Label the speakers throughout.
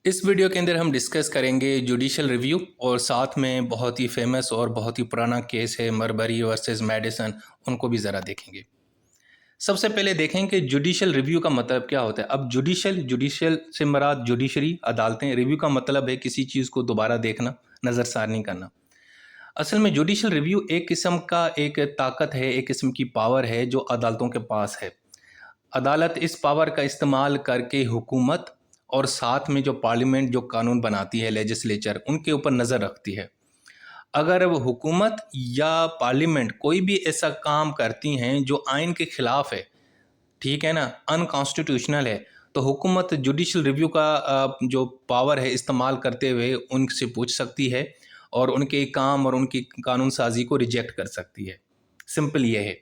Speaker 1: इस वीडियो के अंदर हम डिस्कस करेंगे जुडिशल रिव्यू और साथ में बहुत ही फेमस और बहुत ही पुराना केस है मरबरी वर्सेस मैडिसन, उनको भी ज़रा देखेंगे। सबसे पहले देखें कि जुडिशल रिव्यू का मतलब क्या होता है। अब जुडिशल से मराद जुडिशरी अदालतें, रिव्यू का मतलब है किसी चीज़ को दोबारा देखना, नज़रसानी करना। असल में जुडिशल रिव्यू एक किस्म का एक ताकत है, एक किस्म की पावर है जो अदालतों के पास है। अदालत इस पावर का इस्तेमाल करके हुकूमत और साथ में जो पार्लियामेंट जो कानून बनाती है, लेजिस्लेचर, उनके ऊपर नज़र रखती है। अगर वो हुकूमत या पार्लियामेंट कोई भी ऐसा काम करती हैं जो आइन के ख़िलाफ़ है, ठीक है ना, अनकॉन्स्टिट्यूशनल है, तो हुकूमत जुडिशल रिव्यू का जो पावर है इस्तेमाल करते हुए उनसे पूछ सकती है और उनके काम और उनकी कानून साजी को रिजेक्ट कर सकती है। सिंपल ये है।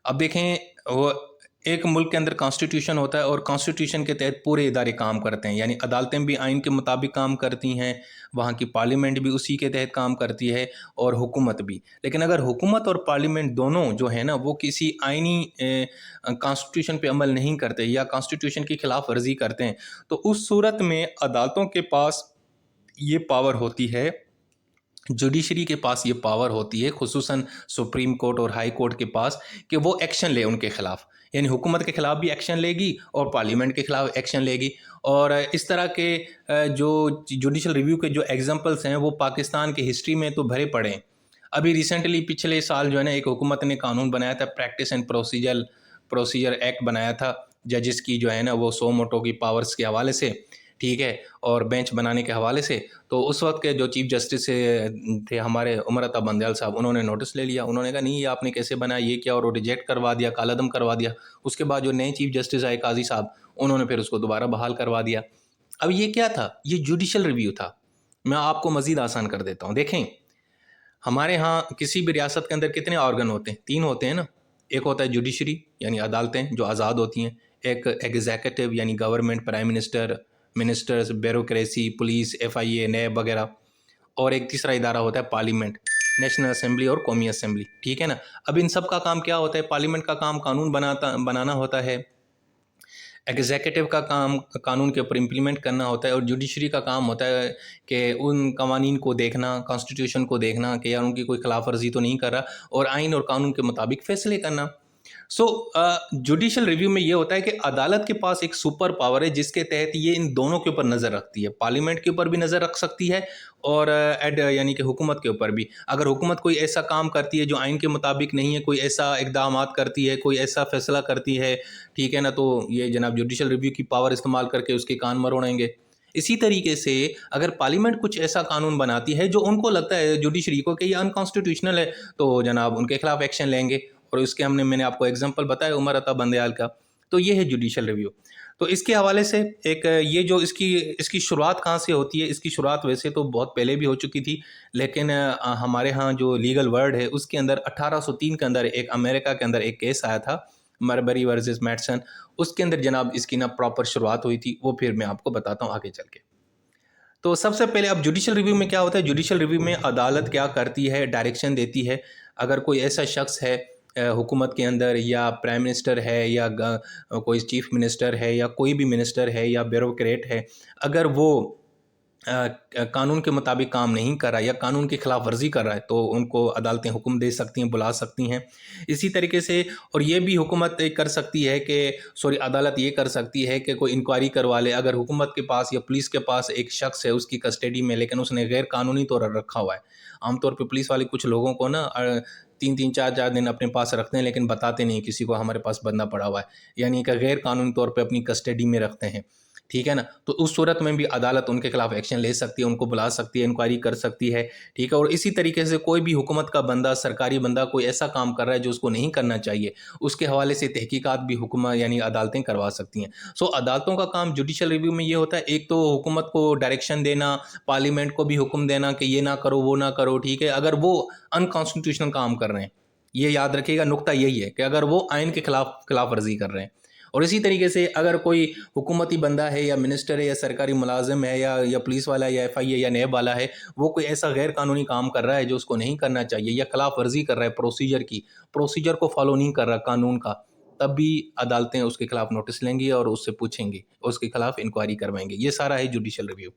Speaker 1: अब देखें, वो एक मुल्क के अंदर कॉन्स्टिट्यूशन होता है और कॉन्स्टिट्यूशन के तहत पूरे इदारे काम करते हैं, यानी अदालतें भी आइन के मुताबिक काम करती हैं, वहाँ की पार्लियामेंट भी उसी के तहत काम करती है और हुकूमत भी। लेकिन अगर हुकूमत और पार्लियामेंट दोनों जो है ना वो किसी आइनी कॉन्स्टिट्यूशन पे अमल नहीं करते या कॉन्स्टिट्यूशन की खिलाफ वर्जी करते हैं, तो उस सूरत में अदालतों के पास ये पावर होती है, जुडिशरी के पास ये पावर होती है, खुसूसन सुप्रीम कोर्ट और हाई कोर्ट के पास, कि वो एक्शन ले उनके खिलाफ, यानी हुकूमत के खिलाफ भी एक्शन लेगी और पार्लियामेंट के खिलाफ एक्शन लेगी। और इस तरह के जो जुडिशल रिव्यू के जो एग्जांपल्स हैं वो पाकिस्तान की हिस्ट्री में तो भरे पड़े हैं। अभी रिसेंटली पिछले साल जो है ना एक हुकूमत ने कानून बनाया था, प्रैक्टिस एंड प्रोसीजर एक्ट बनाया था, जजेस की जो है ना वो सो मोटो की पावर्स के हवाले से, ठीक है, और बेंच बनाने के हवाले से। तो उस वक्त के जो चीफ जस्टिस थे हमारे उमर अता बंदयाल साहब, उन्होंने नोटिस ले लिया, उन्होंने कहा नहीं ये आपने कैसे बनाया, ये क्या, और वो रिजेक्ट करवा दिया, कालादम करवा दिया। उसके बाद जो नए चीफ जस्टिस आए काजी साहब, उन्होंने फिर उसको दोबारा बहाल करवा दिया। अब ये क्या था? ये जुडिशल रिव्यू था। मैं आपको मज़ीद आसान कर देता हूँ। देखें, हमारे यहाँ किसी भी रियासत के अंदर कितने ऑर्गन होते हैं? 3 होते हैं ना। एक होता है जुडिशरी यानी अदालतें जो आज़ाद होती हैं, एक एग्जीक्यूटिव यानी government, prime minister, ministers, bureaucracy, police, FIA, NAB वगैरह, और एक तीसरा इदारा होता है पार्लियामेंट, नेशनल असेंबली और कौमी असेंबली, ठीक है ना। अब इन सब का काम क्या होता है? पार्लियामेंट का काम कानून बनाना होता है, एग्जीक्यूटिव का काम कानून के ऊपर इम्प्लीमेंट करना होता है, और जुडिशरी का काम होता है कि उन कवानीन को देखना, कॉन्स्टिट्यूशन को देखना कि यार उनकी कोई खिलाफ वर्जी तो नहीं कर रहा, और आइन और कानून के मुताबिक फ़ैसले करना। सो जुडिशल रिव्यू में ये होता है कि अदालत के पास एक सुपर पावर है जिसके तहत ये इन दोनों के ऊपर नज़र रखती है, पार्लियामेंट के ऊपर भी नज़र रख सकती है और यानी कि हुकूमत के ऊपर भी। अगर हुकूमत कोई ऐसा काम करती है जो आइन के मुताबिक नहीं है, कोई ऐसा इकदामात करती है, कोई ऐसा फैसला करती है, ठीक है ना, तो ये जनाब जुडिशल रिव्यू की पावर इस्तेमाल करके उसके कान मरोड़ेंगे। इसी तरीके से अगर पार्लियामेंट कुछ ऐसा कानून बनाती है जो उनको लगता है जुडिशरी को कि ये अनकॉन्स्टिट्यूशनल है, तो जनाब उनके खिलाफ एक्शन लेंगे, और उसके मैंने आपको एग्जांपल बताया उमर अता बंदयाल का। तो ये है जुडिशल रिव्यू। तो इसके हवाले से एक ये जो इसकी इसकी शुरुआत कहाँ से होती है? इसकी शुरुआत वैसे तो बहुत पहले भी हो चुकी थी, लेकिन हमारे यहाँ जो लीगल वर्ड है उसके अंदर 1803 के अंदर एक अमेरिका के अंदर एक केस आया था, मरबरी वर्सेस मैडसन। उसके अंदर जनाब इसकी ना प्रॉपर शुरुआत हुई थी, वो फिर मैं आपको बताता हूँ आगे चल के। तो सबसे पहले अब जुडिशल रिव्यू में क्या होता है? जुडिशल रिव्यू में अदालत क्या करती है? डायरेक्शन देती है। अगर कोई ऐसा शख्स है हुकूमत के अंदर, या प्राइम मिनिस्टर है, या कोई चीफ मिनिस्टर है, या कोई भी मिनिस्टर है, या ब्यूरोक्रेट है, अगर वो कानून के मुताबिक काम नहीं कर रहा या कानून की खिलाफ वर्जी कर रहा है, तो उनको अदालतें हुक्म दे सकती हैं, बुला सकती हैं। इसी तरीके से, और ये भी हुकूमत कर सकती है कि अदालत ये कर सकती है कि कोई इंक्वायरी करवा ले। अगर हुकूमत के पास या पुलिस के पास एक शख्स है उसकी कस्टडी में, लेकिन उसने गैर कानूनी तौर पर रखा हुआ है। आमतौर पर पुलिस वाले कुछ लोगों को ना 3-3 4-4 दिन अपने पास रखते हैं, लेकिन बताते नहीं किसी को हमारे पास बंदा पड़ा हुआ है, यानी कि गैर कानूनी तौर पे अपनी कस्टडी में रखते हैं, ठीक है ना। तो उस सूरत में भी अदालत उनके खिलाफ एक्शन ले सकती है, उनको बुला सकती है, इंक्वायरी कर सकती है, ठीक है। और इसी तरीके से कोई भी हुकूमत का बंदा, सरकारी बंदा कोई ऐसा काम कर रहा है जो उसको नहीं करना चाहिए, उसके हवाले से तहकीकात भी हुकूमत यानी अदालतें करवा सकती हैं। सो अदालतों का काम जुडिशल रिव्यू में ये होता है, एक तो हुकूमत को डायरेक्शन देना, पार्लियामेंट को भी हुक्म देना कि ये ना करो, वो ना करो, ठीक है, अगर वो अनकॉन्स्टिट्यूशनल काम कर रहे हैं। ये याद रखिएगा, नुक्ता यही है कि अगर वो आइन के खिलाफ वर्जी कर रहे हैं। और इसी तरीके से अगर कोई हुकूमती बंदा है, या मिनिस्टर है, या सरकारी मुलाजिम है, या पुलिस वाला है, या एफआईए या नैब वाला है, वो कोई ऐसा गैर कानूनी काम कर रहा है जो उसको नहीं करना चाहिए, या खिलाफ वर्जी कर रहा है प्रोसीजर को फॉलो नहीं कर रहा कानून का, تب بھی عدالتیں اس کے خلاف نوٹس لیں گی اور اس سے پوچھیں گی، اس کے خلاف انکوائری کروائیں گے. یہ سارا ہے جوڈیشل ریویو.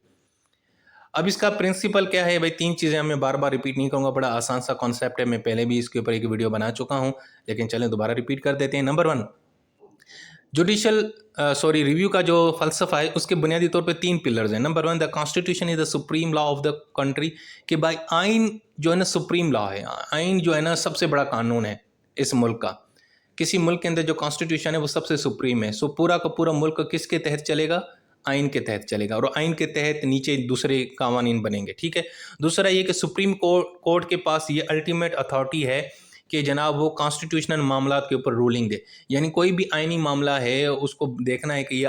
Speaker 1: اب اس کا پرنسپل کیا ہے بھائی؟ 3 چیزیں میں بار بار ریپیٹ نہیں کروں گا، بڑا آسان سا کانسیپٹ ہے، میں پہلے بھی اس کے اوپر ایک ویڈیو بنا چکا ہوں، لیکن چلیں دوبارہ ریپیٹ کر دیتے ہیں. نمبر 1، ریویو کا جو فلسفہ ہے اس کے بنیادی طور پہ 3 پلرز ہیں. Number 1، the constitution is the supreme law of the country, کہ بھائی آئین جو ہے نا سپریم لا ہے، آئین جو ہے نا سب سے بڑا قانون ہے اس ملک کا. کسی ملک کے اندر جو کانسٹیٹیوشن ہے وہ سب سے سپریم ہے. سو پورا کا پورا ملک کس کے تحت چلے گا؟ آئین کے تحت چلے گا، اور آئین کے تحت نیچے دوسرے قوانین بنیں گے. ٹھیک ہے. دوسرا یہ کہ سپریم کورٹ کے پاس یہ الٹیمیٹ اتھارٹی ہے کہ جناب وہ کانسٹیٹیوشنل معاملات کے اوپر رولنگ دے. یعنی کوئی بھی آئینی معاملہ ہے اس کو دیکھنا ہے کہ یہ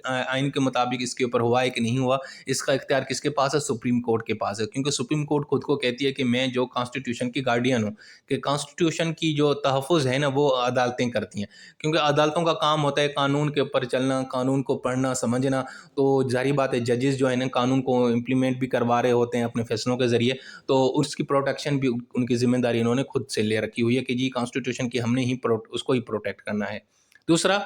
Speaker 1: آئین کے مطابق اس کے اوپر ہوا ہے کہ نہیں ہوا. اس کا اختیار کس کے پاس ہے؟ سپریم کورٹ کے پاس ہے. کیونکہ سپریم کورٹ خود کو کہتی ہے کہ میں جو کانسٹیٹیوشن کی گارڈین ہوں، کہ کانسٹیٹیوشن کی جو تحفظ ہے نا وہ عدالتیں کرتی ہیں. کیونکہ عدالتوں کا کام ہوتا ہے قانون کے اوپر چلنا، قانون کو پڑھنا سمجھنا. تو ظاہری بات ہے ججز جو ہے نا قانون کو امپلیمنٹ بھی کروا رہے ہوتے ہیں اپنے فیصلوں کے ذریعے، تو اس کی پروٹیکشن بھی ان کی ذمہ داری انہوں نے خود سے لے رکھی ہوئی ہے کہ جی کانسٹیٹیوشن کی ہم نے ہی اس کو ہی پروٹیکٹ کرنا ہے. دوسرا،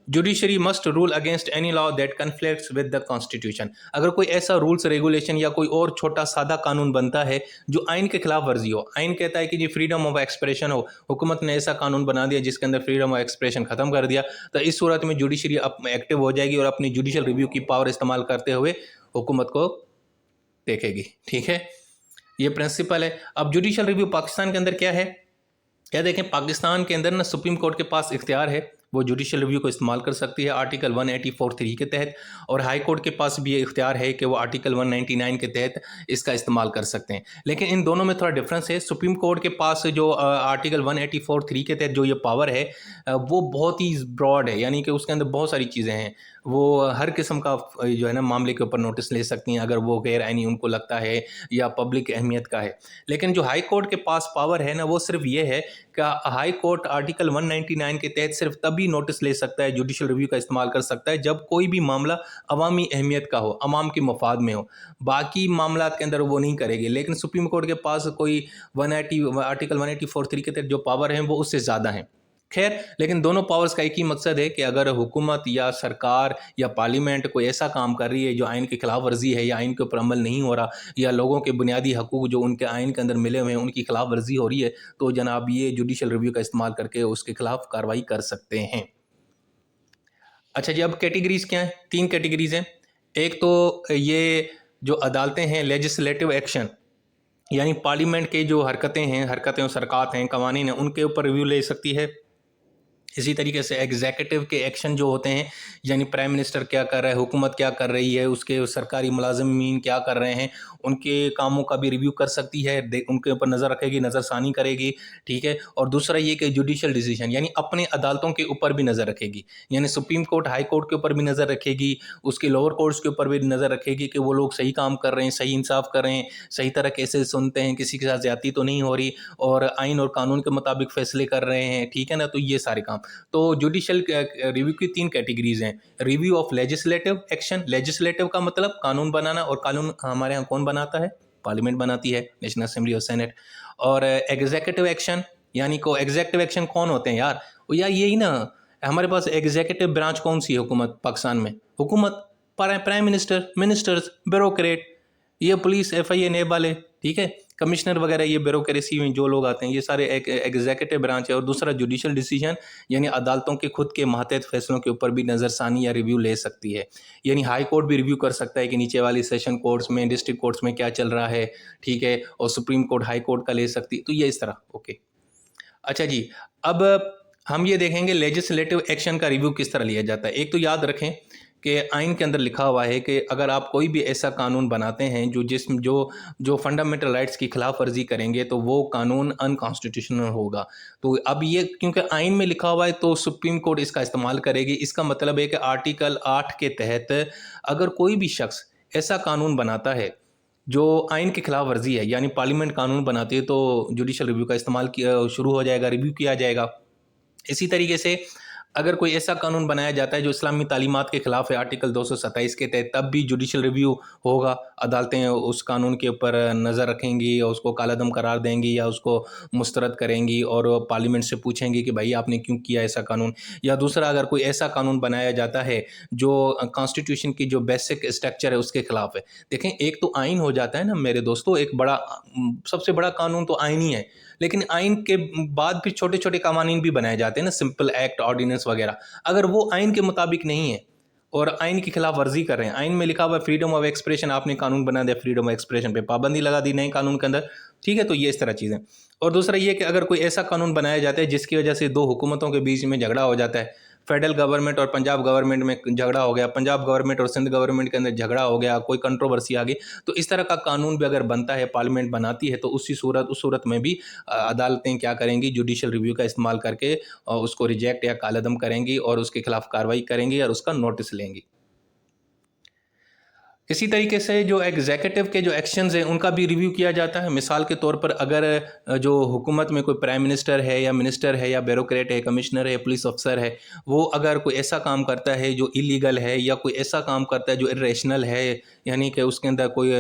Speaker 1: judiciary must rule against any law that conflicts with the constitution. اگر کوئی ایسا رولس ریگولیشن یا کوئی اور چھوٹا سادہ قانون بنتا ہے جو آئین کے خلاف ورزی ہو، آئین کہتا ہے کہ جی فریڈم آف ایکسپریشن ہو، حکومت نے ایسا قانون بنا دیا جس کے اندر فریڈم آف ایکسپریشن ختم کر دیا، تو اس صورت میں جوڈیشری ایکٹیو ہو جائے گی اور اپنی جوڈیشل ریویو کی پاور استعمال کرتے ہوئے حکومت کو دیکھے گی. ٹھیک ہے، یہ پرنسپل ہے. اب جوڈیشل ریویو پاکستان کے اندر کیا ہے؟ کیا دیکھیں پاکستان کے اندر نا سپریم کورٹ کے پاس اختیار ہے، وہ جوڈیشل ریویو کو استعمال کر سکتی ہے آرٹیکل 184(3) کے تحت، اور ہائی کورٹ کے پاس بھی یہ اختیار ہے کہ وہ آرٹیکل 199 کے تحت اس کا استعمال کر سکتے ہیں. لیکن ان دونوں میں تھوڑا ڈفرنس ہے. سپریم کورٹ کے پاس جو آرٹیکل 184(3) کے تحت جو یہ پاور ہے وہ بہت ہی براڈ ہے، یعنی کہ اس کے اندر بہت ساری چیزیں ہیں. وہ ہر قسم کا جو ہے نا معاملے کے اوپر نوٹس لے سکتی ہیں اگر وہ غیر آئینی ان کو لگتا ہے یا پبلک اہمیت کا ہے. لیکن جو ہائی کورٹ کے پاس پاور ہے نا وہ صرف یہ ہے کہ ہائی کورٹ آرٹیکل 199 کے تحت صرف تبھی نوٹس لے سکتا ہے، جوڈیشل ریویو کا استعمال کر سکتا ہے جب کوئی بھی معاملہ عوامی اہمیت کا ہو، عوام کے مفاد میں ہو. باقی معاملات کے اندر وہ نہیں کرے گی. لیکن سپریم کورٹ کے پاس کوئی آرٹیکل 184(3) کے تحت جو پاور ہیں وہ اس سے زیادہ ہیں. خیر، لیکن دونوں پاورز کا ایک ہی مقصد ہے کہ اگر حکومت یا سرکار یا پارلیمنٹ کوئی ایسا کام کر رہی ہے جو آئین کی خلاف ورزی ہے یا آئین کے اوپر عمل نہیں ہو رہا یا لوگوں کے بنیادی حقوق جو ان کے آئین کے اندر ملے ہوئے ہیں ان کی خلاف ورزی ہو رہی ہے، تو جناب یہ جوڈیشل ریویو کا استعمال کر کے اس کے خلاف کارروائی کر سکتے ہیں. اچھا جی، اب کیٹیگریز کیا ہیں؟ 3 کیٹیگریز ہیں. ایک تو یہ جو عدالتیں ہیں لیجسلیٹو ایکشن، یعنی پارلیمنٹ کے جو حرکتیں و سرکات ہیں، قوانین ہیں، ان کے اوپر ریویو لے سکتی ہے. اسی طریقے سے ایگزیکٹو کے ایکشن جو ہوتے ہیں، یعنی پرائم منسٹر کیا کر رہا ہے، حکومت کیا کر رہی ہے، اس کے سرکاری ملازمین کیا کر رہے ہیں، ان کے کاموں کا بھی ریویو کر سکتی ہے، ان کے اوپر نظر رکھے گی، نظر ثانی کرے گی. ٹھیک ہے. اور دوسرا یہ کہ جوڈیشل ڈیسیژن، یعنی اپنے عدالتوں کے اوپر بھی نظر رکھے گی، یعنی سپریم کورٹ ہائی کورٹ کے اوپر بھی نظر رکھے گی، اس کے لوور کورٹس کے اوپر بھی نظر رکھے گی کہ وہ لوگ صحیح کام کر رہے ہیں، صحیح انصاف کر رہے ہیں، صحیح طرح کیسے سنتے ہیں، کسی کے ساتھ زیادتی تو نہیں ہو رہی، اور آئین اور قانون کے مطابق فیصلے کر رہے ہیں. ٹھیک ہے نا. تو یہ سارے کام. تو جوڈیشل ریویو کی 3 کیٹیگریز ہیں. Review of legislative action, legislative کا مطلب قانون بنانا، اور قانون ہمارے ہاں کون بناتا ہے؟ پارلیمنٹ بناتی ہے، نیشنل اسمبلی اور سینٹ. اور ایگزیکٹو ایکشن، یعنی کو ایگزیکٹو ایکشن کون ہوتے ہیں یار؟ یہی نا، ہمارے پاس ایگزیکٹو برانچ کون سی ہے حکومت پاکستان میں؟ حکومت، پرائم منسٹر، منسٹرز، بیوروکریٹ، یہ پولیس، ایف آئی اے، نیب والے، ٹھیک ہے، کمشنر وغیرہ، یہ بیوروکریسی میں جو لوگ آتے ہیں، یہ سارے ایگزیکٹو برانچ ہے. اور دوسرا جوڈیشل ڈیسیژن، یعنی عدالتوں کے خود کے ماتحت فیصلوں کے اوپر بھی نظر ثانی یا ریویو لے سکتی ہے. یعنی ہائی کورٹ بھی ریویو کر سکتا ہے کہ نیچے والی سیشن کورٹس میں، ڈسٹرکٹ کورٹس میں کیا چل رہا ہے. ٹھیک ہے. اور سپریم کورٹ ہائی کورٹ کا لے سکتی. تو یہ اس طرح. اوکے. اچھا جی، اب ہم یہ دیکھیں گے لیجسلیٹو ایکشن کا ریویو کس طرح لیا جاتا ہے. ایک تو یاد رکھیں کہ آئین کے اندر لکھا ہوا ہے کہ اگر آپ کوئی بھی ایسا قانون بناتے ہیں جو فنڈامنٹل رائٹس کی خلاف ورزی کریں گے تو وہ قانون انکانسٹیٹیوشنل ہوگا. تو اب یہ کیونکہ آئین میں لکھا ہوا ہے تو سپریم کورٹ اس کا استعمال کرے گی. اس کا مطلب ہے کہ آرٹیکل 8 کے تحت اگر کوئی بھی شخص ایسا قانون بناتا ہے جو آئین کی خلاف ورزی ہے، یعنی پارلیمنٹ قانون بناتی ہے، تو جوڈیشل ریویو کا استعمال شروع ہو جائے گا، ریویو کیا جائے گا. اسی طریقے سے اگر کوئی ایسا قانون بنایا جاتا ہے جو اسلامی تعلیمات کے خلاف ہے آرٹیکل 227 کے تحت، تب بھی جوڈیشل ریویو ہوگا. عدالتیں اس قانون کے اوپر نظر رکھیں گی اور اس کو کالعدم قرار دیں گی یا اس کو مسترد کریں گی اور پارلیمنٹ سے پوچھیں گی کہ بھائی آپ نے کیوں کیا ایسا قانون. یا دوسرا، اگر کوئی ایسا قانون بنایا جاتا ہے جو کانسٹیٹیوشن کی جو بیسک اسٹرکچر ہے اس کے خلاف ہے. دیکھیں، ایک تو آئین ہو جاتا ہے نا میرے دوستو، ایک بڑا سب سے بڑا قانون تو آئین ہی ہے، لیکن آئین کے بعد پھر چھوٹے چھوٹے قوانین بھی بنائے جاتے ہیں نا، سمپل ایکٹ، آرڈیننس وغیرہ. اگر وہ آئین کے مطابق نہیں ہے اور آئین کی خلاف ورزی کر رہے ہیں، آئین میں لکھا ہوا ہے فریڈم آف ایکسپریشن، آپ نے قانون بنا دیا فریڈم آف ایکسپریشن پہ پابندی لگا دی نئے قانون کے اندر، ٹھیک ہے، تو یہ اس طرح چیزیں. اور دوسرا یہ کہ اگر کوئی ایسا قانون بنایا جاتا ہے جس کی وجہ سے دو حکومتوں کے بیچ میں جھگڑا ہو جاتا ہے، فیڈرل گورنمنٹ اور پنجاب گورنمنٹ میں جھگڑا ہو گیا، پنجاب گورنمنٹ اور سندھ گورنمنٹ کے اندر جھگڑا ہو گیا، کوئی کنٹروورسی آ گئی، تو اس طرح کا قانون بھی اگر بنتا ہے، پارلیمنٹ بناتی ہے، تو اس صورت میں بھی عدالتیں کیا کریں گی، جوڈیشل ریویو کا استعمال کر کے اس کو ریجیکٹ یا کالعدم کریں گی اور اس کے خلاف کارروائی کریں گی اور اس کا نوٹس لیں گی. اسی طریقے سے جو ایگزیکٹو کے جو ایکشنز ہیں ان کا بھی ریویو کیا جاتا ہے. مثال کے طور پر اگر جو حکومت میں کوئی پرائم منسٹر ہے یا منسٹر ہے یا بیوروکریٹ ہے، کمشنر ہے، پولیس افسر ہے، وہ اگر کوئی ایسا کام کرتا ہے جو ایلیگل ہے یا کوئی ایسا کام کرتا ہے جو ارریشنل ہے، یعنی کہ اس کے اندر کوئی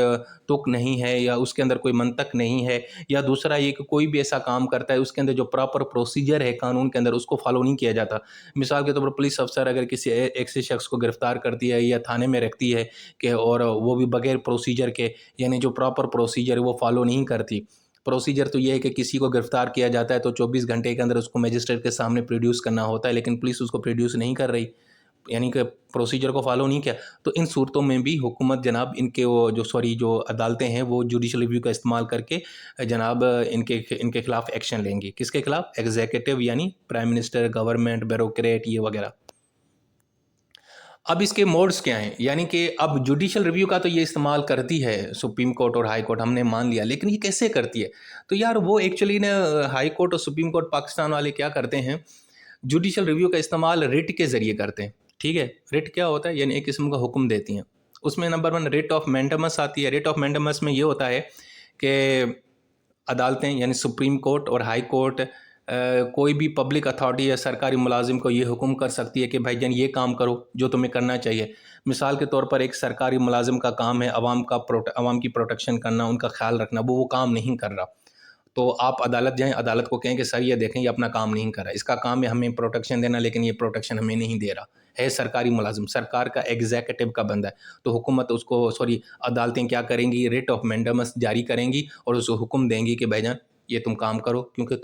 Speaker 1: تک نہیں ہے یا اس کے اندر کوئی منطق نہیں ہے، یا دوسرا یہ کہ کوئی بھی ایسا کام کرتا ہے اس کے اندر جو پراپر پروسیجر ہے قانون کے اندر اس کو فالو نہیں کیا جاتا. مثال کے طور پر پولیس افسر اگر کسی ایسے شخص کو گرفتار کرتی ہے یا تھانے میں رکھتی ہے کہ اور وہ بھی بغیر پروسیجر کے، یعنی جو پراپر پروسیجر ہے وہ فالو نہیں کرتی. پروسیجر تو یہ ہے کہ کسی کو گرفتار کیا جاتا ہے تو 24 گھنٹے کے اندر اس کو میجسٹریٹ کے سامنے پروڈیوس کرنا ہوتا ہے، لیکن پولیس اس کو پروڈیوس نہیں کر رہی، یعنی کہ پروسیجر کو فالو نہیں کیا. تو ان صورتوں میں بھی حکومت جناب ان کے وہ جو عدالتیں ہیں وہ جوڈیشل ریویو کا استعمال کر کے جناب ان کے خلاف ایکشن لیں گی. کس کے خلاف؟ ایگزیکٹو یعنی پرائم منسٹر، گورنمنٹ، بیوروکریٹ، یہ وغیرہ. اب اس کے موڈز کیا ہیں؟ یعنی کہ اب جوڈیشل ریویو کا تو یہ استعمال کرتی ہے سپریم کورٹ اور ہائی کورٹ، ہم نے مان لیا، لیکن یہ کیسے کرتی ہے؟ تو یار وہ ایکچولی نا ہائی کورٹ اور سپریم کورٹ پاکستان والے کیا کرتے ہیں، جوڈیشل ریویو کا استعمال ریٹ کے ذریعے کرتے ہیں. ٹھیک ہے، ریٹ کیا ہوتا ہے؟ یعنی ایک قسم کا حکم دیتی ہیں. اس میں نمبر 1 ریٹ آف مینڈمس آتی ہے. ریٹ آف مینڈمس میں یہ ہوتا ہے کہ عدالتیں یعنی سپریم کورٹ اور ہائی کورٹ کوئی بھی پبلک اتھارٹی یا سرکاری ملازم کو یہ حکم کر سکتی ہے کہ بھائی جان یہ کام کرو جو تمہیں کرنا چاہیے. مثال کے طور پر ایک سرکاری ملازم کا کام ہے عوام کی پروٹیکشن کرنا، ان کا خیال رکھنا، وہ کام نہیں کر رہا، تو آپ عدالت جائیں، عدالت کو کہیں کہ سر یہ دیکھیں یہ اپنا کام نہیں کر رہا، اس کا کام ہے ہمیں پروٹیکشن دینا لیکن یہ پروٹیکشن ہمیں نہیں دے رہا ہے. سرکاری ملازم سرکار کا ایگزیکٹو کا بندہ ہے، تو حکومت اس کو عدالتیں کیا کریں گی، ریٹ آف مینڈمس جاری کریں گی اور اس کو حکم دیں گی کہ بھائی جان یہ تم کام کرو کیونکہ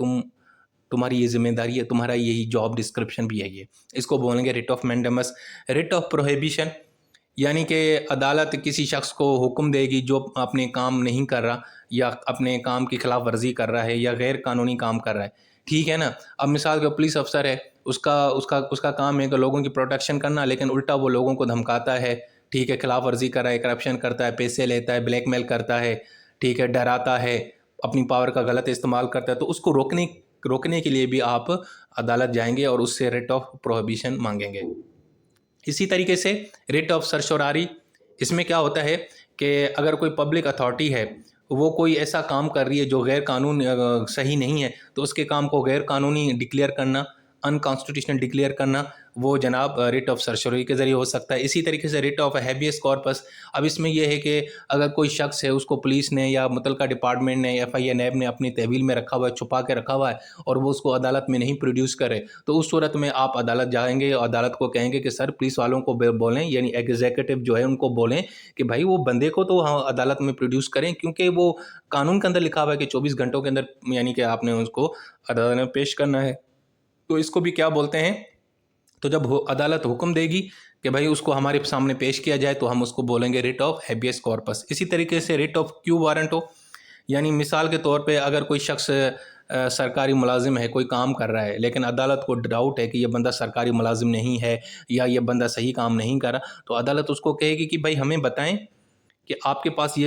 Speaker 1: تمہاری یہ ذمہ داری ہے، تمہارا یہی جاب ڈسکرپشن بھی ہے. یہ اس کو بولیں گے writ of mandamus. Writ of prohibition یعنی کہ عدالت کسی شخص کو حکم دے گی جو اپنے کام نہیں کر رہا یا اپنے کام کی خلاف ورزی کر رہا ہے یا غیر قانونی کام کر رہا ہے. ٹھیک ہے نا. اب مثال کا پولیس افسر ہے، اس کا کام ہے کہ لوگوں کی پروٹیکشن کرنا، لیکن الٹا وہ لوگوں کو دھمکاتا ہے، ٹھیک ہے، خلاف ورزی کر رہا ہے، کرپشن کرتا ہے، پیسے لیتا ہے، بلیک میل کرتا ہے، ٹھیک ہے، ڈراتا ہے، اپنی پاور کا غلط استعمال کرتا ہے. تو اس کو روکنے کے لیے بھی آپ عدالت جائیں گے اور اس سے ریٹ آف پروہیبیشن مانگیں گے. اسی طریقے سے ریٹ آف سرشوراری، اس میں کیا ہوتا ہے کہ اگر کوئی پبلک اتھارٹی ہے وہ کوئی ایسا کام کر رہی ہے جو غیر قانون صحیح نہیں ہے، تو اس کے کام کو غیر قانونی ڈکلیئر کرنا، انکانسٹیٹیوشنل ڈکلیئر کرنا، وہ جناب ریٹ آف سرشوری کے ذریعے ہو سکتا ہے. اسی طریقے سے ریٹ آف ہیبیس کارپس. اب اس میں یہ ہے کہ اگر کوئی شخص ہے اس کو پولیس نے یا متعلقہ ڈپارٹمنٹ نے، ایف آئی اے نیب نے اپنی تحویل میں رکھا ہوا ہے، چھپا کے رکھا ہوا ہے اور وہ اس کو عدالت میں نہیں پروڈیوس کرے، تو اس صورت میں آپ عدالت جائیں گے اور عدالت کو کہیں گے کہ سر پولیس والوں کو بولیں، یعنی ایگزیکٹو جو ہے ان کو بولیں کہ بھائی وہ بندے کو تو عدالت میں پروڈیوس کریں، کیونکہ وہ قانون کے اندر لکھا ہوا ہے کہ 24 گھنٹوں کے اندر یعنی کہ آپ نے اس کو عدالت میں پیش کرنا ہے. تو اس کو بھی کیا بولتے ہیں، تو جب عدالت حکم دے گی کہ بھائی اس کو ہمارے سامنے پیش کیا جائے تو ہم اس کو بولیں گے ریٹ آف ہیبیس کارپس. اسی طریقے سے ریٹ آف کیو وارنٹ ہو، یعنی مثال کے طور پہ اگر کوئی شخص سرکاری ملازم ہے، کوئی کام کر رہا ہے لیکن عدالت کو ڈاؤٹ ہے کہ یہ بندہ سرکاری ملازم نہیں ہے یا یہ بندہ صحیح کام نہیں کر رہا، تو عدالت اس کو کہے گی کہ بھائی ہمیں بتائیں کہ آپ کے پاس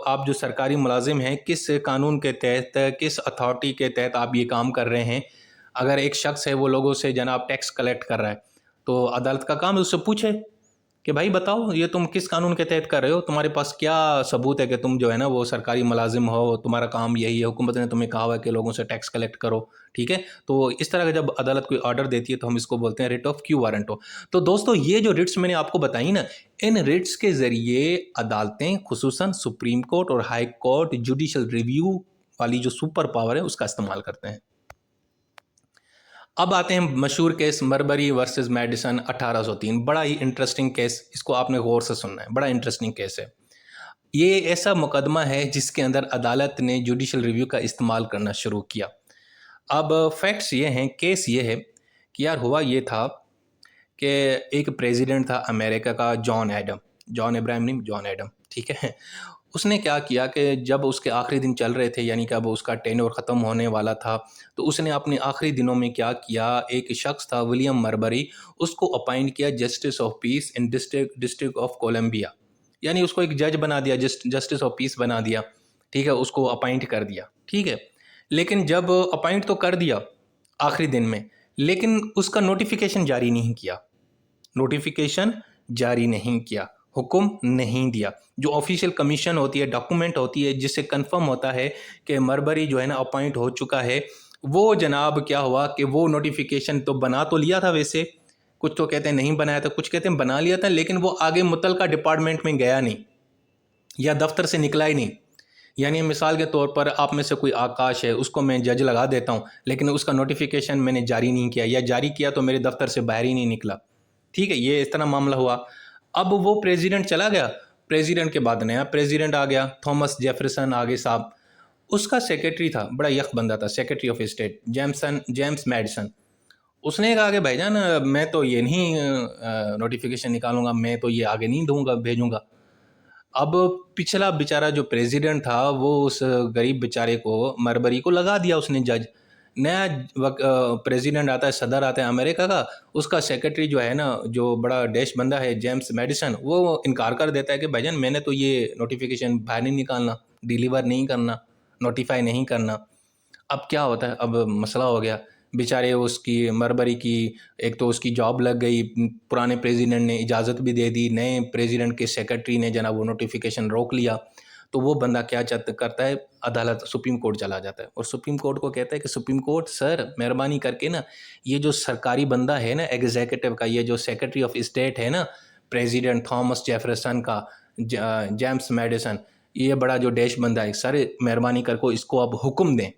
Speaker 1: آپ جو سرکاری ملازم ہیں کس قانون کے تحت، کس اتھارٹی کے تحت آپ یہ کام کر رہے ہیں. اگر ایک شخص ہے وہ لوگوں سے جناب ٹیکس کلیکٹ کر رہا ہے تو عدالت کا کام ہے اس سے پوچھے कि भाई बताओ ये तुम किस कानून के तहत कर रहे हो, तुम्हारे पास क्या सबूत है कि तुम जो है ना वो सरकारी मुलाजिम हो, तुम्हारा काम यही है, हुकूमत ने तुम्हें कहा हुआ है कि लोगों से टैक्स कलेक्ट करो, ठीक है। तो इस तरह का जब अदालत कोई ऑर्डर देती है तो हम इसको बोलते हैं रिट ऑफ क्यू वारंटो। तो दोस्तों ये जो रिट्स मैंने आपको बताई ना, इन रिट्स के ज़रिए अदालतें खुसूसन सुप्रीम कोर्ट और हाई कोर्ट जुडिशल रिव्यू वाली जो सुपर पावर है उसका इस्तेमाल करते हैं। अब आते हैं मशहूर केस मरबरी वर्सेस मेडिसन 1803। बड़ा ही इंटरेस्टिंग केस, इसको आपने गौर से सुनना है, बड़ा इंटरेस्टिंग केस है। ये ऐसा मुकदमा है जिसके अंदर अदालत ने जुडिशल रिव्यू का इस्तेमाल करना शुरू किया। अब फैक्ट्स ये हैं, केस ये है कि यार हुआ ये था कि एक प्रेसिडेंट था अमेरिका का, जॉन एडम, जॉन इब्राहिम नहीं, जॉन एडम, ठीक है। उसने क्या किया कि जब उसके आखिरी दिन चल रहे थे, यानी कि अब उसका टेन्योर ख़त्म होने वाला था, तो उसने अपने आखिरी दिनों में क्या किया, एक शख्स था विलियम मरबरी, उसको अपॉइंट किया justice of peace in district of Columbia, यानी उसको एक जज बना दिया, जस्टिस ऑफ पीस बना दिया, ठीक है, उसको अपॉइंट कर दिया, ठीक है। लेकिन जब अपॉइंट तो कर दिया आखिरी दिन में, लेकिन उसका नोटिफिकेशन जारी नहीं किया, नोटिफिकेशन जारी नहीं किया, हुक्म नहीं दिया। जो ऑफिशियल कमीशन होती है, डॉक्यूमेंट होती है जिससे कंफर्म होता है कि मरबरी जो है ना अपॉइंट हो चुका है, वो जनाब क्या हुआ कि वो नोटिफिकेशन तो बना तो लिया था, वैसे कुछ तो कहते हैं नहीं बनाया था, कुछ कहते हैं बना लिया था, लेकिन वो आगे मुतलका डिपार्टमेंट में गया नहीं या दफ्तर से निकला ही नहीं। यानी मिसाल के तौर पर आप में से कोई आकाश है, उसको मैं जज लगा देता हूँ, लेकिन उसका नोटिफिकेशन मैंने जारी नहीं किया, या जारी किया तो मेरे दफ्तर से बाहर ही नहीं निकला, ठीक है, ये इस तरह मामला हुआ। अब वो प्रेसिडेंट चला गया, प्रेसिडेंट के बाद नया प्रेसिडेंट आ गया, थॉमस जेफरसन आगे साहब, उसका सेक्रेटरी था, बड़ा यख बंदा था, secretary of state James Madison. उसने कहा कि भाईजान मैं तो ये नहीं नोटिफिकेशन निकालूंगा, मैं तो ये आगे नहीं दूंगा, भेजूंगा। अब पिछला बेचारा जो प्रेसिडेंट था वो उस गरीब बेचारे को, मरबरी को लगा दिया उसने जज। नया प्रेसिडेंट आता है, सदर आता है अमेरिका का, उसका सेक्रेटरी जो है ना, जो बड़ा डैश बंदा है जेम्स मैडिसन, वो इनकार कर देता है कि भाईजान मैंने तो ये नोटिफिकेशन बाहर नहीं निकालना, डिलीवर नहीं करना, नोटिफाई नहीं करना। अब क्या होता है, अब मसला हो गया, बेचारे उसकी मरबरी की एक तो उसकी जॉब लग गई, पुराने प्रेसिडेंट ने इजाज़त भी दे दी, नए प्रेसिडेंट के सेक्रेटरी ने जनाब वो नोटिफिकेशन रोक लिया। तो वो बंदा क्या करता है, अदालत सुप्रीम कोर्ट चला जाता है और सुप्रीम कोर्ट को कहता है कि सुप्रीम कोर्ट सर मेहरबानी करके ना, ये जो सरकारी बंदा है ना एग्जीक्यूटिव का, ये जो सेक्रेटरी ऑफ स्टेट है ना, प्रेसिडेंट थॉमस जेफरसन का, जेम्स मैडिसन, ये बड़ा जो डैश बंदा है, सर मेहरबानी करके इसको अब हुक्म दें,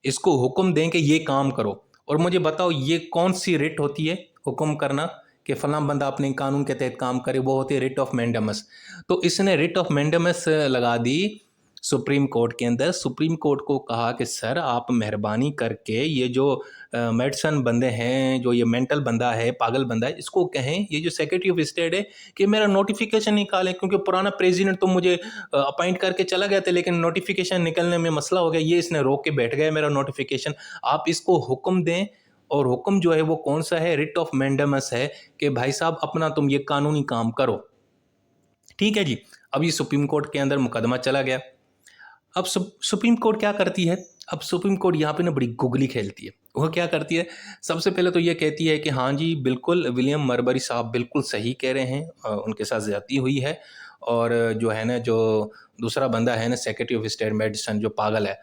Speaker 1: इसको हुक्म दें कि ये काम करो। और मुझे बताओ ये कौन सी रिट होती है हुक्म करना कि फलां बंदा अपने कानून के तहत काम करे, वो होती है रिट ऑफ मैंडेमस। तो इसने रिट ऑफ मैंडेमस लगा दी सुप्रीम कोर्ट के अंदर। सुप्रीम कोर्ट को कहा कि सर आप मेहरबानी करके ये जो मेडिसन बंदे हैं, जो ये मेंटल बंदा है, पागल बंदा है, इसको कहें, ये जो सेक्रेटरी ऑफ स्टेट है, कि मेरा नोटिफिकेशन निकालें, क्योंकि पुराना प्रेसिडेंट तो मुझे अपॉइंट करके चला गया था, लेकिन नोटिफिकेशन निकलने में मसला हो गया, ये इसने रोक के बैठ गया मेरा नोटिफिकेशन, आप इसको हुक्म दें। और हुक्म जो है वो कौन सा है, रिट ऑफ मैंडेमस है, कि भाई साहब अपना तुम ये कानूनी काम करो, ठीक है जी। अब ये सुप्रीम कोर्ट के अंदर मुकदमा चला गया। अब सुप्रीम कोर्ट क्या करती है, अब सुप्रीम कोर्ट यहाँ पे ना बड़ी गुगली खेलती है। वो क्या करती है, सबसे पहले तो ये कहती है कि हाँ जी बिल्कुल विलियम मरबरी साहब बिल्कुल सही कह रहे हैं, उनके साथ ज़्यादती हुई है, और जो है ना, जो दूसरा बंदा है ना सेक्रेटरी ऑफ स्टेट मेडिसन, जो पागल है,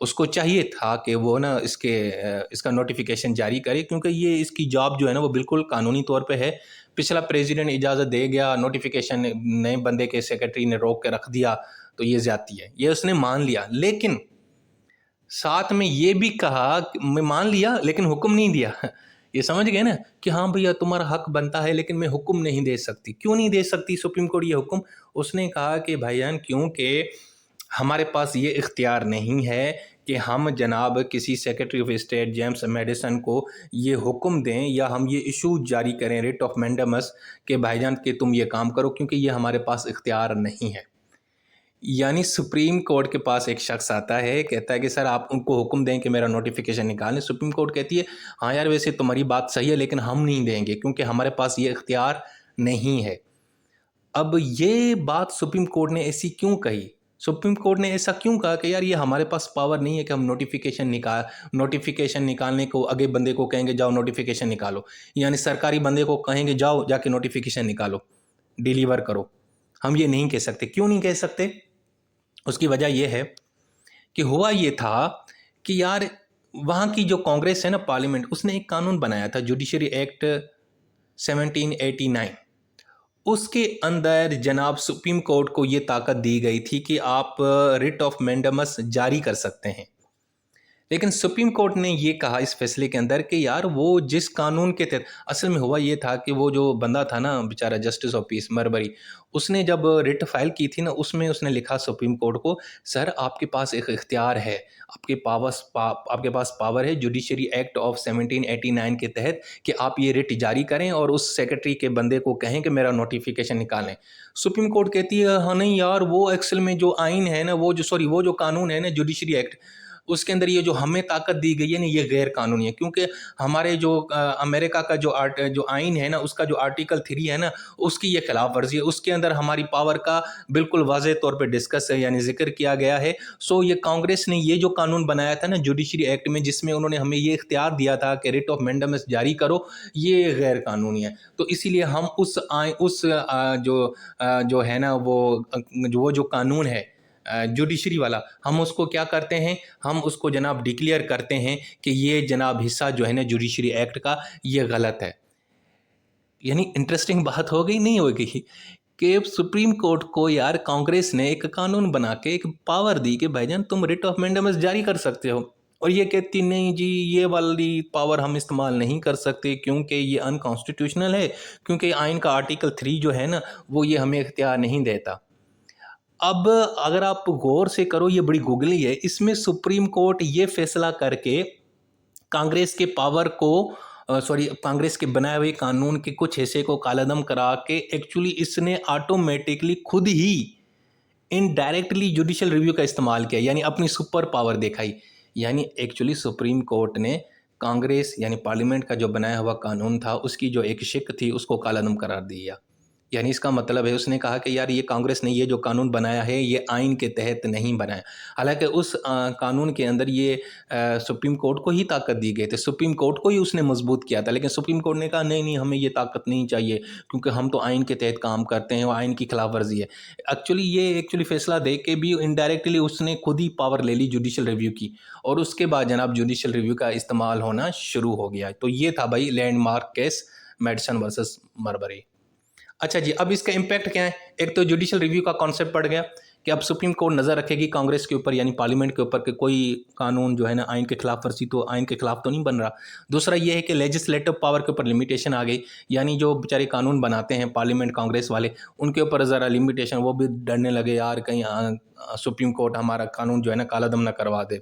Speaker 1: उसको चाहिए था कि वो ना इसका नोटिफिकेशन जारी करे, क्योंकि ये इसकी जॉब जो है ना वो बिल्कुल कानूनी तौर पे है। पिछला प्रेसिडेंट इजाज़त दे गया, नोटिफिकेशन नए बंदे के सेक्रेटरी ने रोक के रख दिया, तो ये ज़्यादती है, ये उसने मान लिया। लेकिन साथ में ये भी कहा कि मैं मान लिया लेकिन हुक्म नहीं दिया। ये समझ गए ना कि हाँ भैया तुम्हारा हक बनता है, लेकिन मैं हुक्म नहीं दे सकती। क्यों नहीं दे सकती सुप्रीम कोर्ट ये हुक्म? उसने कहा कि भाईजान क्योंकि हमारे पास ये इख्तियार नहीं है कि हम जनाब किसी secretary of state James Madison को ये हुक्म दें या हम ये इशू जारी करें रिट ऑफ मैंडेमस कि भाईजान कि तुम ये काम करो, क्योंकि ये हमारे पास इख्तियार नहीं है। यानी सुप्रीम कोर्ट के पास एक शख्स आता है, कहता है कि सर आप उनको हुक्म दें कि मेरा नोटिफिकेशन निकालें। सुप्रीम कोर्ट कहती है हाँ यार वैसे तुम्हारी बात सही है, लेकिन हम नहीं देंगे क्योंकि हमारे पास ये इख्तियार नहीं है। अब ये बात सुप्रीम कोर्ट ने ऐसी क्यों कही? सुप्रीम कोर्ट ने ऐसा क्यों कहा कि यार ये हमारे पास पावर नहीं है कि हम नोटिफिकेशन निकालने को आगे बंदे को कहेंगे जाओ नोटिफिकेशन निकालो, यानी सरकारी बंदे को कहेंगे जाओ जाके नोटिफिकेशन निकालो, डिलीवर करो। हम ये नहीं कह सकते। क्यों नहीं कह सकते? उसकी वजह ये है कि हुआ ये था कि यार वहाँ की जो कांग्रेस है ना, पार्लियामेंट, उसने एक कानून बनाया था, जुडिशरी एक्ट 1789। उसके अंदर जनाब सुप्रीम कोर्ट को ये ताकत दी गई थी कि आप रिट ऑफ मैंडेमस जारी कर सकते हैं। लेकिन सुप्रीम कोर्ट ने ये कहा इस फैसले के अंदर कि यार वो जिस कानून के तहत, असल में हुआ ये था कि वो जो बंदा था ना बेचारा, जस्टिस ऑफ पीस मरबरी, उसने जब रिट फाइल की थी ना, उसमें उसने लिखा सुप्रीम कोर्ट को, सर आपके पास एक इख्तियार है, आपके पास पावर है जुडिशरी एक्ट ऑफ 1789 के तहत कि आप ये रिट जारी करें और उस सेक्रेटरी के बंदे को कहें कि मेरा नोटिफिकेशन निकालें। सुप्रीम कोर्ट कहती है हाँ नहीं यार, वो एक्सल में जो आइन है ना, वो जो कानून है ना, जुडिशरी एक्ट, उसके अंदर ये जो हमें ताकत दी गई है ना, ये गैर कानूनी है, क्योंकि हमारे जो अमेरिका का जो आइन है ना, उसका जो आर्टिकल 3 है ना, उसकी ये खिलाफ वर्जी है। उसके अंदर हमारी पावर का बिल्कुल वाज़ेह तौर पे डिस्कस है, यानी जिक्र किया गया है। सो ये कांग्रेस ने ये जो कानून बनाया था ना जुडिशरी एक्ट में, जिसमें उन्होंने हमें ये इख्तियार दिया था कि रिट ऑफ मैंडेमस जारी करो, ये गैर कानूनी है। तो इसीलिए हम जो है ना वो जो कानून है जुडिशरी वाला, हम उसको क्या करते हैं, हम उसको जनाब डिक्लेयर करते हैं कि ये जनाब हिस्सा जो है ना जुडिशरी एक्ट का, ये गलत है। यानी इंटरेस्टिंग बात हो गई नहीं होगी कि सुप्रीम कोर्ट को यार कांग्रेस ने एक कानून बना के एक पावर दी कि भाईजान तुम रिट ऑफ मैंडेमस जारी कर सकते हो, और ये कहती नहीं जी ये वाली पावर हम इस्तेमाल नहीं कर सकते क्योंकि ये अनकॉन्स्टिट्यूशनल है, क्योंकि आइन का आर्टिकल 3 जो है ना, वो ये हमें इख्तियार नहीं देता। अब अगर आप गौर से करो, ये बड़ी गूगली है, इसमें सुप्रीम कोर्ट ये फैसला करके कांग्रेस के पावर को कांग्रेस के बनाए हुए कानून के कुछ हिस्से को कालादम करा के एक्चुअली इसने ऑटोमेटिकली खुद ही इनडायरेक्टली जुडिशियल रिव्यू का इस्तेमाल किया, यानी अपनी सुपर पावर दिखाई। यानी एक्चुअली सुप्रीम कोर्ट ने कांग्रेस यानी पार्लियामेंट का जो बनाया हुआ कानून था, उसकी जो एक शिक थी, उसको कालादम करार दिया। यानी इसका मतलब है उसने कहा कि यार ये कांग्रेस ने ये जो कानून बनाया है, ये आइन के तहत नहीं बनाया। हालांकि उस कानून के अंदर ये सुप्रीम कोर्ट को ही ताकत दी गई थी, सुप्रीम कोर्ट को ही उसने मजबूत किया था, लेकिन सुप्रीम कोर्ट ने कहा नहीं नहीं, हमें ये ताकत नहीं चाहिए क्योंकि हम तो आइन के तहत काम करते हैं, वो आइन की खिलाफ वर्जी है। एक्चुअली फैसला दे के भी इनडायरेक्टली उसने खुद ही पावर ले ली जुडिशियल रिव्यू की, और उसके बाद जनाब जुडिशियल रिव्यू का इस्तेमाल होना शुरू हो गया। तो ये था भाई लैंडमार्क केस, मेडिसन वर्सेस मरबरी। अच्छा जी, अब इसका इम्पैक्ट क्या है? एक तो जुडिशियल रिव्यू का कॉन्सेप्ट पड़ गया कि अब सुप्रीम कोर्ट नज़र रखेगी कांग्रेस के ऊपर, यानी पार्लियामेंट के ऊपर, कि कोई कानून जो है ना आइन के खिलाफ वर्जी, तो आइन के खिलाफ तो नहीं बन रहा। दूसरा ये है कि लेजिस्लेटिव पावर के ऊपर लिमिटेशन आ गई, यानी जो बेचारे कानून बनाते हैं पार्लियामेंट कांग्रेस वाले, उनके ऊपर ज़रा लिमिटेशन, वो भी डरने लगे यार कहीं सुप्रीम कोर्ट हमारा कानून जो है ना कालादम ना करवा दे।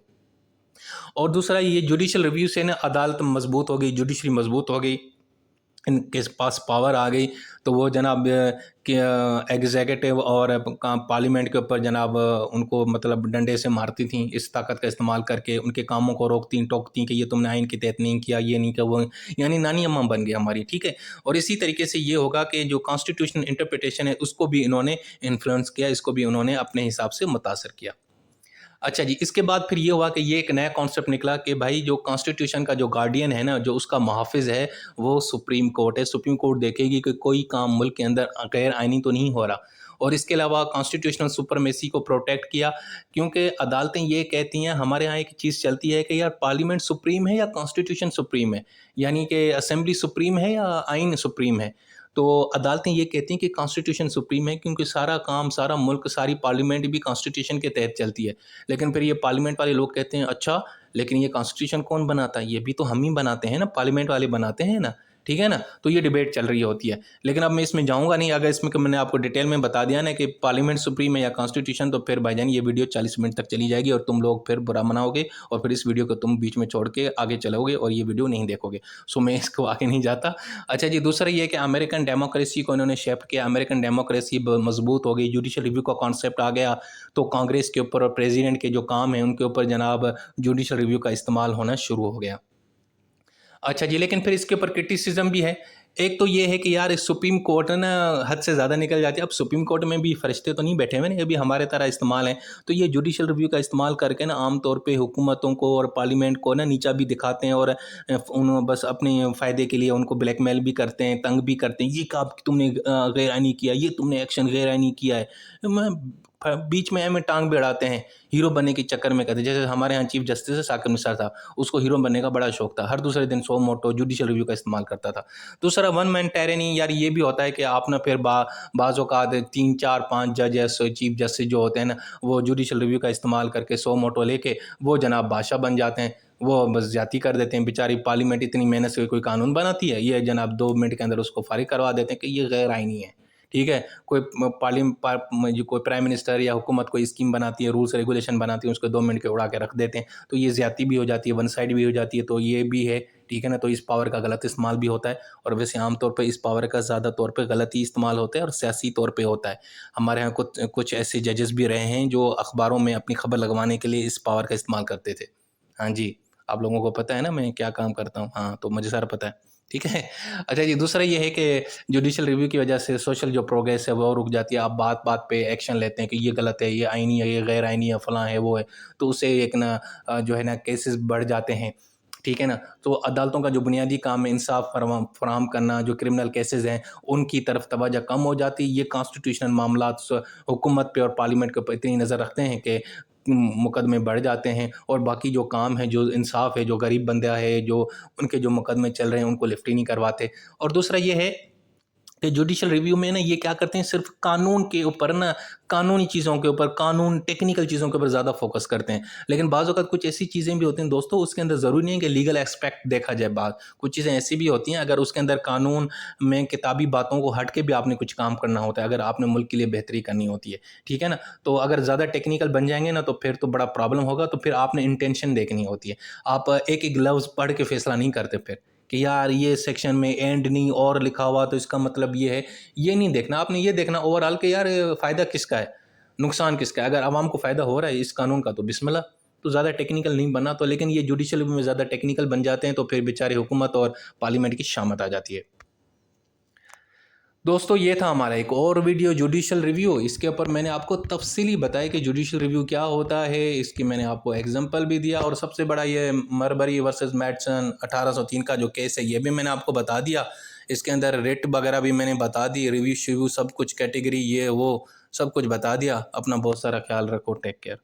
Speaker 1: और दूसरा ये जुडिशियल रिव्यू से ना अदालत मजबूत हो गई, जुडिशरी मजबूत हो गई, इनके पास पावर आ गई, तो वो जनाब कि एग्जीक्यूटिव और पार्लियामेंट के ऊपर जनाब उनको मतलब डंडे से मारती थी, इस ताकत का इस्तेमाल करके उनके कामों को रोकती टोकती कि ये तुमने आइन के तहत नहीं किया, ये नहीं किया, वो, यानी नानी अम्मा बन गई हमारी, ठीक है। और इसी तरीके से ये होगा कि जो कॉन्स्टिट्यूशनल इंटरप्रिटेशन है उसको भी इन्होंने इन्फ्लुएंस किया, इसको भी उन्होंने अपने हिसाब से मुतासर किया। अच्छा जी, इसके बाद फिर ये हुआ कि ये एक नया कॉन्सेप्ट निकला कि भाई जो कॉन्स्टिट्यूशन का जो गार्डियन है ना, जो उसका मुहाफ़िज़ है, वो सुप्रीम कोर्ट है। सुप्रीम कोर्ट देखेगी कि कोई काम मुल्क के अंदर गैर आइनी तो नहीं हो रहा। और इसके अलावा कॉन्स्टिट्यूशनल सुपरमेसी को प्रोटेक्ट किया, क्योंकि अदालतें ये कहती हैं, हमारे यहाँ एक चीज़ चलती है कि यार पार्लियामेंट सुप्रीम है या कॉन्स्टिट्यूशन सुप्रीम है, यानी कि असेंबली सुप्रीम है या आइन सुप्रीम है। तो अदालतें ये कहती हैं कि कॉन्स्टिट्यूशन सुप्रीम है, क्योंकि सारा काम, सारा मुल्क, सारी पार्लियामेंट भी कॉन्स्टिट्यूशन के तहत चलती है। लेकिन फिर ये पार्लियामेंट वाले लोग कहते हैं अच्छा, लेकिन ये कॉन्स्टिट्यूशन कौन बनाता है? ये भी तो हम ही बनाते हैं ना, पार्लियामेंट वाले बनाते हैं ना, ठीक है ना। तो ये डिबेट चल रही होती है, लेकिन अब मैं इसमें जाऊंगा नहीं। अगर इसमें मैंने आपको डिटेल में बता दिया ना कि पार्लियामेंट सुप्रीम है या कॉन्स्टिट्यूशन, तो फिर भाईजान ये वीडियो 40 मिनट तक चली जाएगी और तुम लोग फिर बुरा मनाओगे, और फिर इस वीडियो को तुम बीच में छोड़ के आगे चलोगे और ये वीडियो नहीं देखोगे। सो मैं इसको आगे नहीं जाता। अच्छा जी, दूसरा ये कि अमेरिकन डेमोक्रेसी को इन्होंने शेप किया, अमेरिकन डेमोक्रेसी मजबूत हो गई, जुडिशियल रिव्यू का कॉन्सेप्ट आ गया, तो कांग्रेस के ऊपर और प्रेसिडेंट के जो काम है उनके ऊपर जनाब जुडिशियल रिव्यू का इस्तेमाल होना शुरू हो गया। अच्छा जी, लेकिन फिर इसके ऊपर क्रिटिसिज्म भी है ایک تو یہ ہے کہ یار سپریم کورٹ نا حد سے زیادہ نکل جاتی ہے. اب سپریم کورٹ میں بھی فرشتے تو نہیں بیٹھے ہوئے نا, ابھی ہمارے طرح استعمال ہیں. تو یہ جوڈیشل ریویو کا استعمال کر کے نا عام طور پہ حکومتوں کو اور پارلیمنٹ کو نا نیچا بھی دکھاتے ہیں, اور بس اپنے فائدے کے لیے ان کو بلیک میل بھی کرتے ہیں, تنگ بھی کرتے ہیں. یہ کہا کہ تم نے غیر آئینی کیا, یہ تم نے ایکشن غیر آئینی کیا ہے. بیچ میں ہمیں ٹانگ بھی اڑاتے ہیں, ہیرو بننے کے چکر میں کرتے ہیں. جیسے ہمارے یہاں چیف جسٹس ہے ثاقب نثار صاحب, اس کو ہیرو بننے کا بڑا شوق تھا, ہر دوسرے دن سو موٹو جوڈیشل ریویو کا استعمال کرتا تھا. دوسرا ون مین ٹیرنی, یار یہ بھی ہوتا ہے کہ آپ نا پھر بعض اوقات 3 4 5 ججز چیف جسٹس جو ہوتے ہیں نا, وہ جوڈیشل ریویو کا استعمال کر کے سو موٹو لے کے وہ جناب بادشاہ بن جاتے ہیں, وہ بس زیادتی کر دیتے ہیں. بیچاری پارلیمنٹ اتنی محنت سے کوئی قانون بناتی ہے, یہ جناب 2 منٹ کے اندر اس کو فارغ کروا دیتے ہیں کہ یہ غیر آئینی ہے. ٹھیک ہے, کوئی کوئی پرائم منسٹر یا حکومت کوئی اسکیم بناتی ہے, رولس ریگولیشن بناتی ہے, اس کو 2 منٹ کے اڑا کے رکھ دیتے ہیں. تو یہ زیادتی بھی ہو جاتی ہے, ون سائڈ بھی ہو جاتی ہے. تو یہ بھی ہے, ٹھیک ہے نا. تو اس پاور کا غلط استعمال بھی ہوتا ہے, اور ویسے عام طور پہ اس پاور کا زیادہ طور پہ غلط ہی استعمال ہوتا ہے اور سیاسی طور پہ ہوتا ہے. ہمارے ہاں کچھ ایسے ججز بھی رہے ہیں جو اخباروں میں اپنی خبر لگوانے کے لیے اس پاور کا استعمال کرتے تھے. ہاں جی, آپ لوگوں کو پتہ ہے نا میں کیا کام کرتا ہوں, ہاں تو مجھے سارا پتہ ہے. ٹھیک ہے. اچھا جی, دوسرا یہ ہے کہ جوڈیشل ریویو کی وجہ سے سوشل جو پروگریس ہے وہ رک جاتی ہے. آپ بات بات پہ ایکشن لیتے ہیں کہ یہ غلط ہے, یہ آئینی ہے, یہ غیر آئینی ہے, فلاں ہے, وہ ہے. تو اس سے ایک نا جو ہے نا کیسز بڑھ جاتے ہیں. ٹھیک ہے نا. تو عدالتوں کا جو بنیادی کام ہے انصاف فراہم کرنا, جو کرمنل کیسز ہیں ان کی طرف توجہ کم ہو جاتی. یہ کانسٹیٹیوشنل معاملات حکومت پہ اور پارلیمنٹ کے اوپر اتنی نظر رکھتے ہیں کہ مقدمے بڑھ جاتے ہیں, اور باقی جو کام ہے, جو انصاف ہے, جو غریب بندہ ہے, جو ان کے جو مقدمے چل رہے ہیں ان کو لفٹ ہی نہیں کرواتے. اور دوسرا یہ ہے کہ جوڈیشل ریویو میں نا یہ کیا کرتے ہیں, صرف قانون کے اوپر نا, قانونی چیزوں کے اوپر, قانون ٹیکنیکل چیزوں کے اوپر زیادہ فوکس کرتے ہیں. لیکن بعض اوقات کچھ ایسی چیزیں بھی ہوتی ہیں دوستو, اس کے اندر ضروری نہیں ہے کہ لیگل ایسپیکٹ دیکھا جائے. کچھ چیزیں ایسی بھی ہوتی ہیں اگر اس کے اندر قانون میں کتابی باتوں کو ہٹ کے بھی آپ نے کچھ کام کرنا ہوتا ہے, اگر آپ نے ملک کے لیے بہتری کرنی ہوتی ہے. ٹھیک ہے نا. تو اگر زیادہ ٹیکنیکل بن جائیں گے نا تو پھر تو بڑا پرابلم ہوگا. تو پھر آپ نے انٹینشن دیکھنی ہوتی ہے. آپ ایک ایک لفظ پڑھ کے فیصلہ نہیں کرتے پھر کہ یار یہ سیکشن میں اینڈ نہیں اور لکھا ہوا تو اس کا مطلب یہ ہے. یہ نہیں دیکھنا, آپ نے یہ دیکھنا اوور آل کہ یار فائدہ کس کا ہے, نقصان کس کا ہے. اگر عوام کو فائدہ ہو رہا ہے اس قانون کا تو بسم اللہ, تو زیادہ ٹیکنیکل نہیں بننا. تو لیکن یہ جوڈیشل میں زیادہ ٹیکنیکل بن جاتے ہیں تو پھر بیچارے حکومت اور پارلیمنٹ کی شامت آ جاتی ہے. دوستو یہ تھا ہمارا ایک اور ویڈیو جوڈیشل ریویو. اس کے اوپر میں نے آپ کو تفصیلی بتایا کہ جوڈیشل ریویو کیا ہوتا ہے, اس کی میں نے آپ کو ایگزامپل بھی دیا, اور سب سے بڑا یہ مربری ورسز میڈسن 1803 کا جو کیس ہے یہ بھی میں نے آپ کو بتا دیا. اس کے اندر ریٹ وغیرہ بھی میں نے بتا دی, ریویو شیویو سب کچھ, کیٹیگری یہ وہ سب کچھ بتا دیا. اپنا بہت سارا خیال رکھو, ٹیک کیئر.